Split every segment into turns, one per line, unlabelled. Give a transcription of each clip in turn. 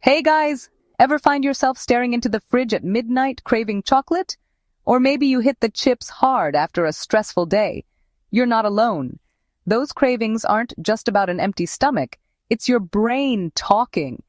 Hey guys, ever find yourself staring into the fridge at midnight craving chocolate? Or maybe you hit the chips hard after a stressful day. You're not alone. Those cravings aren't just about an empty stomach, it's your brain talking.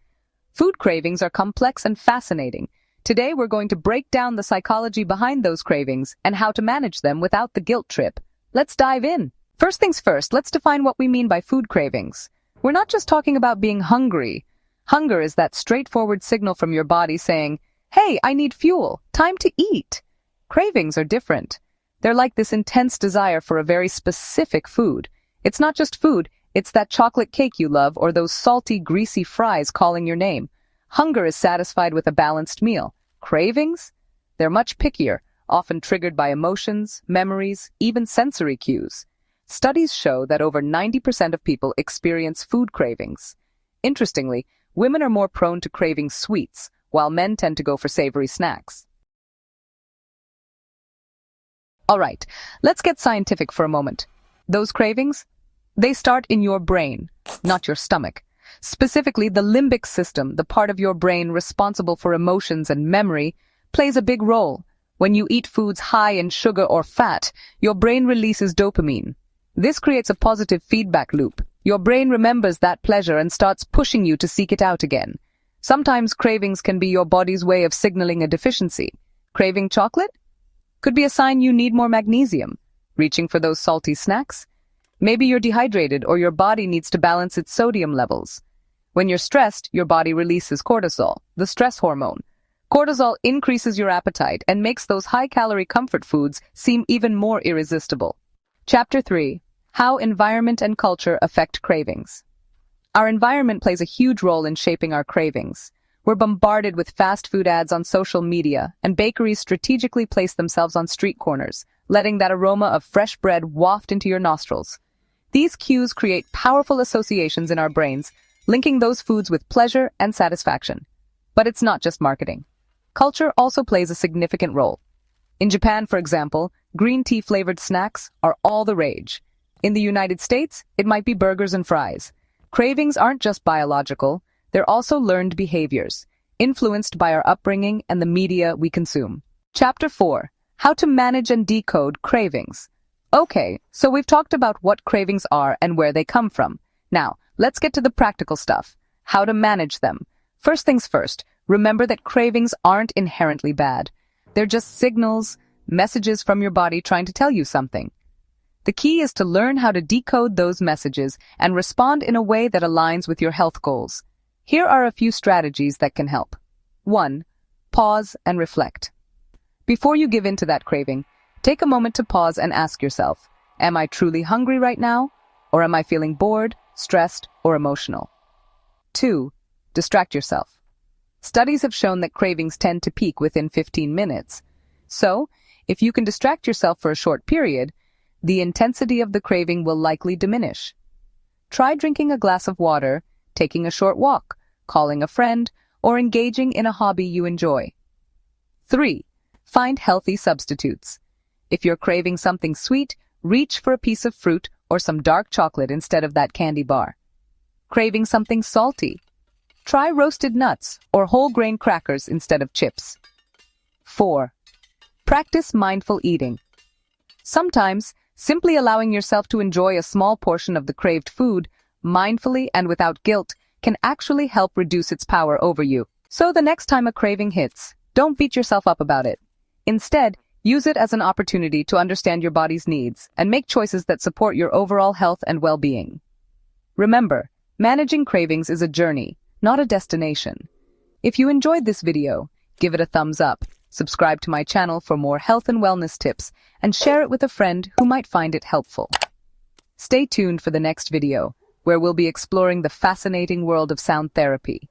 Food cravings are complex and fascinating. Today we're going to break down the psychology behind those cravings and how to manage them without the guilt trip. Let's dive in. First things first, let's define what we mean by food cravings. We're not just talking about being hungry. Hunger is that straightforward signal from your body saying, "Hey, I need fuel. Time to eat." Cravings are different. They're like this intense desire for a very specific food. It's not just food, it's that chocolate cake you love or those salty, greasy fries calling your name. Hunger is satisfied with a balanced meal. Cravings? They're much pickier, often triggered by emotions, memories, even sensory cues. Studies show that over 90% of people experience food cravings. Interestingly, women are more prone to craving sweets, while men tend to go for savory snacks. All right, let's get scientific for a moment. Those cravings? They start in your brain, not your stomach. Specifically, the limbic system, the part of your brain responsible for emotions and memory, plays a big role. When you eat foods high in sugar or fat, your brain releases dopamine. This creates a positive feedback loop. Your brain remembers that pleasure and starts pushing you to seek it out again. Sometimes cravings can be your body's way of signaling a deficiency. Craving chocolate? Could be a sign you need more magnesium. Reaching for those salty snacks? Maybe you're dehydrated or your body needs to balance its sodium levels. When you're stressed, your body releases cortisol, the stress hormone. Cortisol increases your appetite and makes those high-calorie comfort foods seem even more irresistible. Chapter 3. How environment and culture affect cravings. Our environment plays a huge role in shaping our cravings. We're bombarded with fast food ads on social media, and bakeries strategically place themselves on street corners, letting that aroma of fresh bread waft into your nostrils. These cues create powerful associations in our brains, linking those foods with pleasure and satisfaction. But it's not just marketing. Culture also plays a significant role. In Japan, for example, green tea-flavored snacks are all the rage. In the United States, it might be burgers and fries. Cravings aren't just biological, they're also learned behaviors, influenced by our upbringing and the media we consume. Chapter 4. How to manage and decode cravings. Okay, so we've talked about what cravings are and where they come from. Now, let's get to the practical stuff. How to manage them. First things first, remember that cravings aren't inherently bad. They're just signals, messages from your body trying to tell you something. The key is to learn how to decode those messages and respond in a way that aligns with your health goals. Here are a few strategies that can help. 1. Pause and reflect. Before you give in to that craving, take a moment to pause and ask yourself, am I truly hungry right now? Or am I feeling bored, stressed, or emotional? 2. Distract yourself. Studies have shown that cravings tend to peak within 15 minutes. So, if you can distract yourself for a short period, the intensity of the craving will likely diminish. Try drinking a glass of water, taking a short walk, calling a friend, or engaging in a hobby you enjoy. 3. Find healthy substitutes. If you're craving something sweet, reach for a piece of fruit or some dark chocolate instead of that candy bar. Craving something salty? Try roasted nuts or whole grain crackers instead of chips. 4. Practice mindful eating. Sometimes, simply allowing yourself to enjoy a small portion of the craved food, mindfully and without guilt, can actually help reduce its power over you. So the next time a craving hits, don't beat yourself up about it. Instead, use it as an opportunity to understand your body's needs and make choices that support your overall health and well-being. Remember, managing cravings is a journey, not a destination. If you enjoyed this video, give it a thumbs up, subscribe to my channel for more health and wellness tips, and share it with a friend who might find it helpful. Stay tuned for the next video, where we'll be exploring the fascinating world of sound therapy.